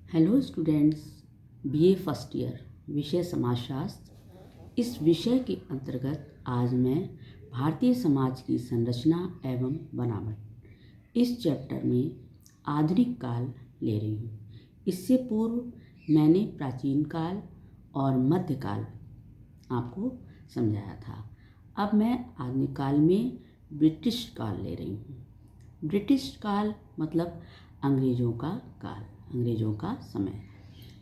Hello students, BA first year, विषय समाजशास्त्र। इस विषय के अंतर्गत आज मैं भारतीय समाज की संरचना एवं बनावट इस चैप्टर में आधुनिक काल ले रही हूँ। इससे पूर्व मैंने प्राचीन काल और मध्यकाल आपको समझाया था। अब मैं आधुनिक काल में ब्रिटिश काल ले रही हूँ। ब्रिटिश काल मतलब अंग्रेज़ों का काल, अंग्रेज़ों का समय।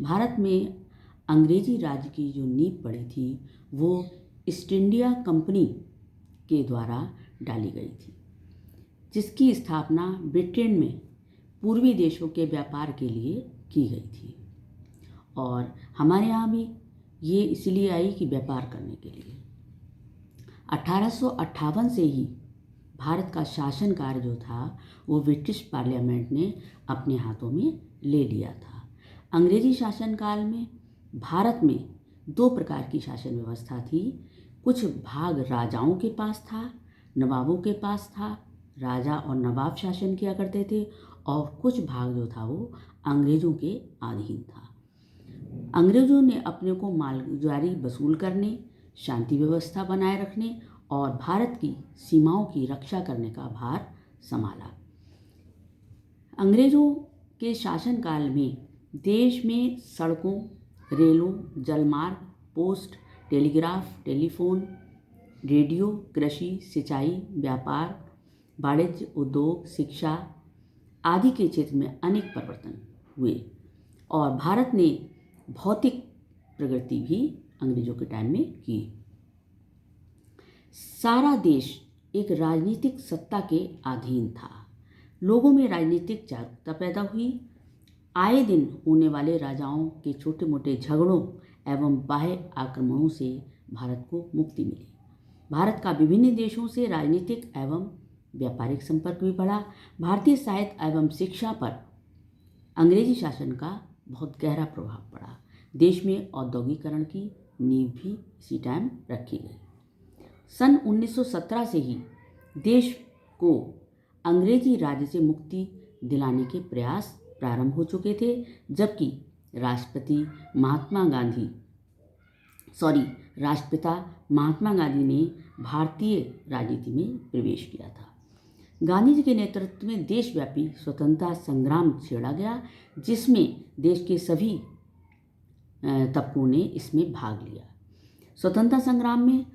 भारत में अंग्रेजी राज की जो नींव पड़ी थी वो ईस्ट इंडिया कंपनी के द्वारा डाली गई थी, जिसकी स्थापना ब्रिटेन में पूर्वी देशों के व्यापार के लिए की गई थी। और हमारे यहाँ भी ये इसलिए आई कि व्यापार करने के लिए। 1858 से ही भारत का शासन कार्य जो था वो ब्रिटिश पार्लियामेंट ने अपने हाथों में ले लिया था। अंग्रेजी शासनकाल में भारत में दो प्रकार की शासन व्यवस्था थी। कुछ भाग राजाओं के पास था, नवाबों के पास था, राजा और नवाब शासन किया करते थे, और कुछ भाग जो था वो अंग्रेज़ों के अधीन था। अंग्रेज़ों ने अपने को मालजारी वसूल करने, शांति व्यवस्था बनाए रखने और भारत की सीमाओं की रक्षा करने का भार संभाला। अंग्रेज़ों के शासनकाल में देश में सड़कों, रेलों, जलमार्ग, पोस्ट, टेलीग्राफ, टेलीफोन, रेडियो, कृषि, सिंचाई, व्यापार, वाणिज्य, उद्योग, शिक्षा आदि के क्षेत्र में अनेक परिवर्तन हुए और भारत ने भौतिक प्रगति भी अंग्रेज़ों के टाइम में की। सारा देश एक राजनीतिक सत्ता के अधीन था। लोगों में राजनीतिक जागरूकता पैदा हुई। आए दिन होने वाले राजाओं के छोटे मोटे झगड़ों एवं बाह्य आक्रमणों से भारत को मुक्ति मिली। भारत का विभिन्न देशों से राजनीतिक एवं व्यापारिक संपर्क भी बढ़ा। भारतीय साहित्य एवं शिक्षा पर अंग्रेजी शासन का बहुत गहरा प्रभाव पड़ा। देश में औद्योगिकरण की नींव भी इसी टाइम रखी गई। सन 1917 से ही देश को अंग्रेजी राज से मुक्ति दिलाने के प्रयास प्रारंभ हो चुके थे, जबकि राष्ट्रपिता महात्मा गांधी ने भारतीय राजनीति में प्रवेश किया था। गांधी जी के नेतृत्व में देशव्यापी स्वतंत्रता संग्राम छेड़ा गया, जिसमें देश के सभी तबकों ने इसमें भाग लिया। स्वतंत्रता संग्राम में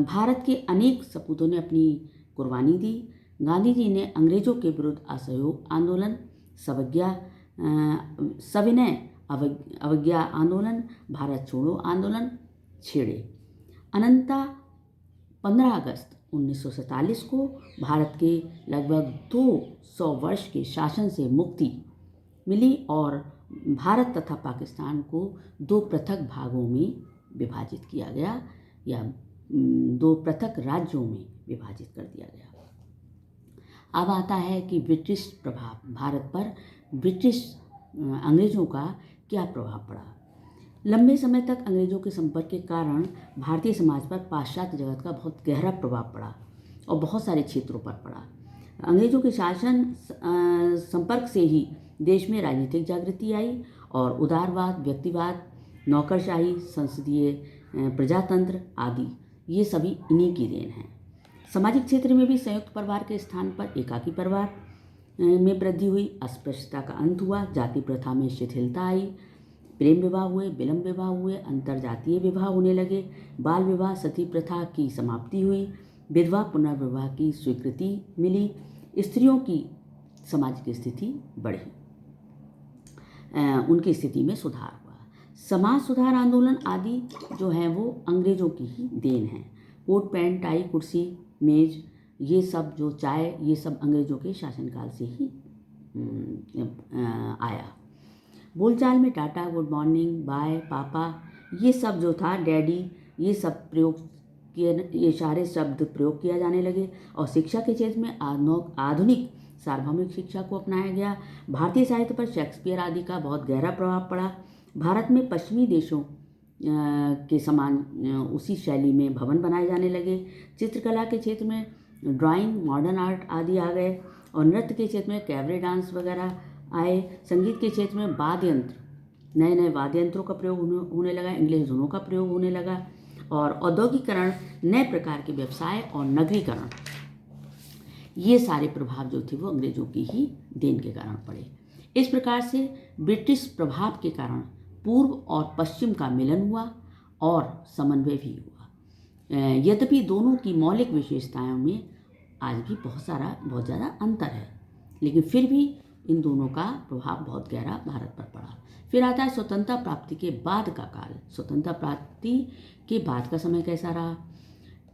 भारत के अनेक सपूतों ने अपनी कुर्बानी दी। गांधी जी ने अंग्रेज़ों के विरुद्ध असहयोग आंदोलन, सविनय अवज्ञा आंदोलन, भारत छोड़ो आंदोलन छेड़े। अनंतः 15 अगस्त 1947 को भारत के लगभग 200 वर्ष के शासन से मुक्ति मिली और भारत तथा पाकिस्तान को दो पृथक भागों में विभाजित किया गया, या दो पृथक राज्यों में विभाजित कर दिया गया। अब आता है कि ब्रिटिश प्रभाव, भारत पर अंग्रेज़ों का क्या प्रभाव पड़ा। लंबे समय तक अंग्रेज़ों के संपर्क के कारण भारतीय समाज पर पाश्चात्य जगत का बहुत गहरा प्रभाव पड़ा और बहुत सारे क्षेत्रों पर पड़ा। अंग्रेज़ों के शासन संपर्क से ही देश में राजनीतिक जागृति आई और उदारवाद, व्यक्तिवाद, नौकरशाही, संसदीय प्रजातंत्र आदि ये सभी इन्हीं की देन है। सामाजिक क्षेत्र में भी संयुक्त परिवार के स्थान पर एकाकी परिवार में वृद्धि हुई। अस्पृश्यता का अंत हुआ, जाति प्रथा में शिथिलता आई, प्रेम विवाह हुए, विलंब विवाह हुए, अंतरजातीय विवाह होने लगे, बाल विवाह, सती प्रथा की समाप्ति हुई, विधवा पुनर्विवाह की स्वीकृति मिली, स्त्रियों की सामाजिक स्थिति बढ़ी, उनकी स्थिति में सुधार हुआ। समाज सुधार आंदोलन आदि जो हैं वो अंग्रेज़ों की ही देन है। कोट पैंट, टाई, कुर्सी, मेज, ये सब जो चाय, ये सब अंग्रेज़ों के शासनकाल से ही आया। बोलचाल में टाटा, गुड मॉर्निंग, बाय, पापा, ये सब जो था, डैडी, ये सब ये सारे शब्द प्रयोग किया जाने लगे और शिक्षा के क्षेत्र में आधुनिक सार्वभौमिक शिक्षा को अपनाया गया। भारतीय साहित्य पर शेक्सपियर आदि का बहुत गहरा प्रभाव पड़ा। भारत में पश्चिमी देशों के समान उसी शैली में भवन बनाए जाने लगे। चित्रकला के क्षेत्र में ड्राइंग, मॉडर्न आर्ट आदि आ गए और नृत्य के क्षेत्र में कैबरे डांस वगैरह आए। संगीत के क्षेत्र में वाद्य यंत्र, नए नए वाद्य यंत्रों का प्रयोग होने लगा, इंग्लिश धुनों का प्रयोग होने लगा, और औद्योगिकरण, नए प्रकार के व्यवसाय और नगरीकरण, ये सारे प्रभाव जो थे वो अंग्रेजों की ही देन के कारण पड़े। इस प्रकार से ब्रिटिश प्रभाव के कारण पूर्व और पश्चिम का मिलन हुआ और समन्वय भी हुआ। यद्यपि दोनों की मौलिक विशेषताओं में आज भी बहुत ज़्यादा अंतर है, लेकिन फिर भी इन दोनों का प्रभाव बहुत गहरा भारत पर पड़ा। फिर आता है स्वतंत्रता प्राप्ति के बाद का काल। स्वतंत्रता प्राप्ति के बाद का समय कैसा रहा?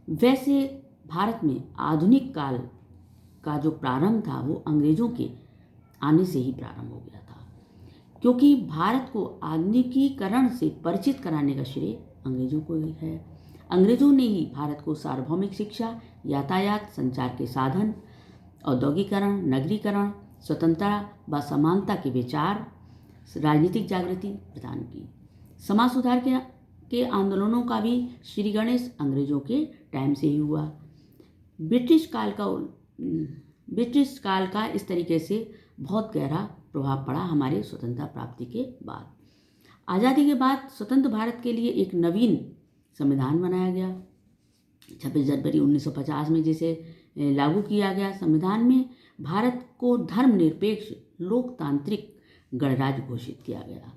वैसे भारत में आधुनिक काल का जो प्रारंभ था वो अंग्रेजों के आने से ही प्रारंभ हो गया था, क्योंकि भारत को आधुनिकीकरण से परिचित कराने का श्रेय अंग्रेजों को ही है। अंग्रेजों ने ही भारत को सार्वभौमिक शिक्षा, यातायात, संचार के साधन, औद्योगिकरण, नगरीकरण, स्वतंत्रता व समानता के विचार, राजनीतिक जागृति प्रदान की। समाज सुधार के आंदोलनों का भी श्री गणेश अंग्रेजों के टाइम से ही हुआ। ब्रिटिश काल का इस तरीके से बहुत गहरा प्रभाव पड़ा हमारे स्वतंत्रता प्राप्ति के बाद। आज़ादी के बाद स्वतंत्र भारत के लिए एक नवीन संविधान बनाया गया 26 जनवरी 1950 में, जिसे लागू किया गया। संविधान में भारत को धर्मनिरपेक्ष लोकतांत्रिक गणराज्य घोषित किया गया,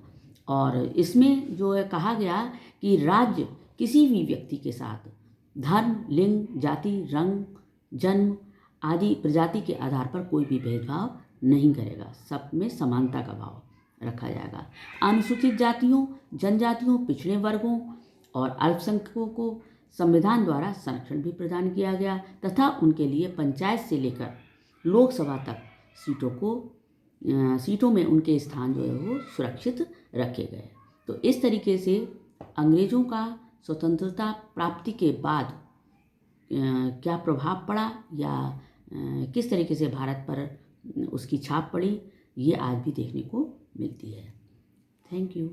और इसमें जो है कहा गया कि राज्य किसी भी व्यक्ति के साथ धर्म, लिंग, जाति, रंग, जन्म आदि प्रजाति के आधार पर कोई भी भेदभाव नहीं करेगा, सब में समानता का भाव रखा जाएगा। अनुसूचित जातियों, जनजातियों, पिछड़े वर्गों और अल्पसंख्यकों को संविधान द्वारा संरक्षण भी प्रदान किया गया, तथा उनके लिए पंचायत से लेकर लोकसभा तक सीटों में उनके स्थान जो है वो सुरक्षित रखे गए। तो इस तरीके से अंग्रेजों का स्वतंत्रता प्राप्ति के बाद क्या प्रभाव पड़ा या किस तरीके से भारत पर उसकी छाप पड़ी, ये आज भी देखने को मिलती है। Thank you.